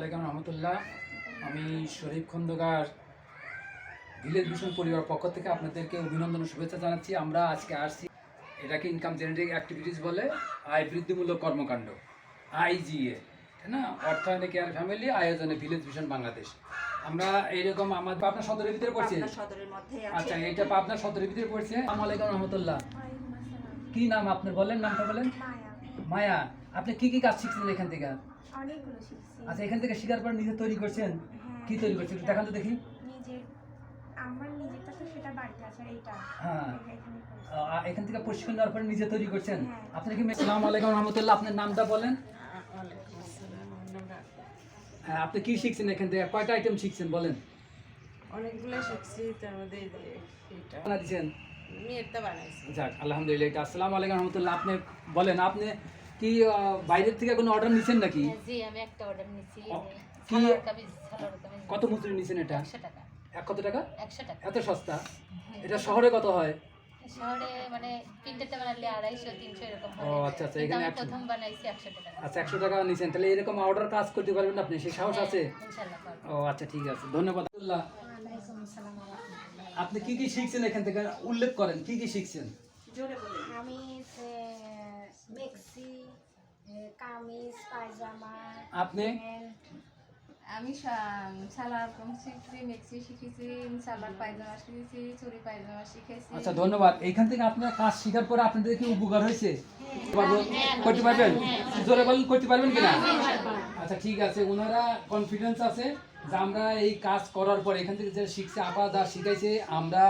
আলাইকুম রহমতুল্লাহ। আমি শরীফ Khandakar village vision পরিবার পক্ষ থেকে আপনাদেরকে অভিনন্দন ও শুভেচ্ছা জানাচ্ছি। আমরা আজকে আসছি, এটাকে ইনকাম জেনারেটিং অ্যাক্টিভিটিস বলে, আয় বৃদ্ধিমূলক কর্মকাণ্ড, আইজিএ, তাই না? অর্থায়নে কেয়ার ফ্যামিলি, আয়োজনে ভিলেজ ভিশন বাংলাদেশ। আমরা এইরকম আমাদের পাবনা সদরের ভিতরে পড়ছে। আচ্ছা, এটা পাবনা সদরের ভিতরে পড়ছে। আসসালামু আলাইকুম রহমতুল্লাহ। কি নাম আপনার, বলেন নামটা বলেন। মায়া, আপনি কি কি কাজ শিখছেন এখান থেকে? অনেকগুলো শিখছি। আচ্ছা, এখান থেকে শিকার পর নিজে তৈরি করছেন? কি তৈরি করছেন একটু দেখান তো দেখি। আমার নিজেরটা তো সেটা বাড়িতে আছে, আর এইটা হ্যাঁ, এখানে করছি। এখান থেকে প্রশিক্ষণ দেওয়ার পরে নিজে তৈরি করছেন। হ্যাঁ। আপনি কি? আসসালামু আলাইকুম রহমতুল্লাহ। আপনার নামটা বলেন। হ্যাঁ, আপনি কি শিখছেন এখান থেকে? কয়টা আইটেম শিখছেন বলেন। অনেকগুলো শিখছি, তার মধ্যে এটা বানাইছেন? মেয়েরটা বানাইছি। যাক, আলহামদুলিল্লাহ। এটা আসসালামু আলাইকুম রহমতুল্লাহ। আপনি বলেন, আপনি কি বাইরের থেকে কোনো অর্ডার নিছেন নাকি? জি, আমি একটা অর্ডার নিছি। কি সালোয়ার কামিজ, সালোয়ার কামিজ। কত মজুরি নিছেন এটা? 100 টাকা। কত টাকা? 100 টাকা। এত সস্তা? এটা শহরে কত হয়? শহরে মানে প্রিন্টেডটা বানালে 250 300 এরকম ও হয়। আচ্ছা আচ্ছা, কিন্তু এখানে আমি 100। প্রথম বানাইছি 100 টাকা। আচ্ছা, 100 টাকা নিছেন। তাহলে এরকম অর্ডার কাজ করতে পারবেন আপনি? সেই সাহস আছে? ইনশাআল্লাহ পারবো। ও আচ্ছা, ঠিক আছে, ধন্যবাদ। ওয়ালাইকুম আসসালাম ওয়া রাহমাতুল্লাহ। আপনি কি কি শিখছেন এখান থেকে উল্লেখ করেন, কি কি শিখছেন? আমি মেক্সি, কামিজ, পায়জামা, আপনি? প্যান্ট। আমি সালোয়ার কামিজ শিখেছি, মেক্সি শিখেছি, সালোয়ার পায়জামা শিখেছি, চুড়ি পায়জামা শিখেছি। আচ্ছা, ধন্যবাদ। এইখান থেকে আপনারা কাজ শেখার পরে আপনাদের কি উপকার হয়েছে? করতে পারবেন? জোরে বলেন, করতে পারবেন কিনা? আচ্ছা, ঠিক আছে। ওনারা কনফিডেন্স আছে যে আমরা এই কাজ করার পরে এখান থেকে যে শিখছে, আপা যা শিখাইছে, আমরা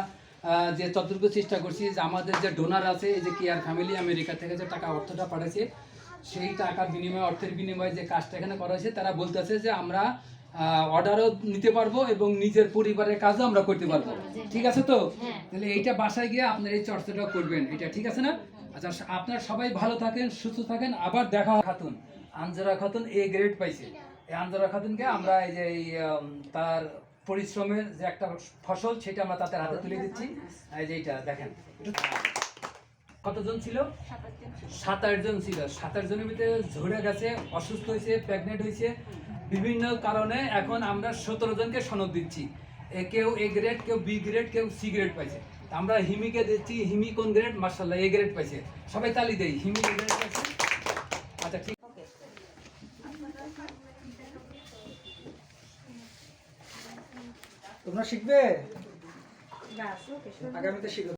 যে যতটুকু চেষ্টা করছি যে আমাদের যে ডোনার আছে, এই যে কেয়ার ফ্যামিলি আমেরিকা থেকে যে টাকা অর্থটা পাঠাচ্ছে, সেই টাকার বিনিময়ে, অর্থের বিনিময়ে যে কাজটা এখানে করা হয়েছে, তারা বলতেছে যে আমরা অর্ডারও নিতে পারবো এবং নিজের পরিবারের কাজও আমরা করতে পারবো। ঠিক আছে তো? তাহলে এইটা বাসায় গিয়ে আপনার এই চর্চাটা করবেন, এটা ঠিক আছে না? আচ্ছা, আপনারা সবাই ভালো থাকেন, সুস্থ থাকেন। আবার দেখা হবে। খাতুন, আঞ্জরা খাতুন এ গ্রেড পাইছে। এই আঞ্জরা খাতুনকে আমরা এই যে তার পরিশ্রমের যে একটা ফসল, সেটা আমরা তাদের হাতে তুলে দিচ্ছি। এই যে এইটা দেখেন। কতজন ছিল? 27 জন ছিল। 27 জনের ভিতরে ঝরে গেছে, অসুস্থ হয়েছে, প্রেগনেন্ট হয়েছে, বিভিন্ন কারণে এখন আমরা 17 জনকে সনদ দিচ্ছি। কেউ এ গ্রেড, কেউ বি গ্রেড, কেউ সি গ্রেড পাইছে। আমরা হিমিকে দিচ্ছি। হিমি কোন গ্রেড? মাশাআল্লাহ, এ গ্রেড পাইছে। সবাই তালি দেই, হিমি এ গ্রেড পাইছে। আচ্ছা, ঠিক। তোমরা শিখবে, আগামীতে শিখবে।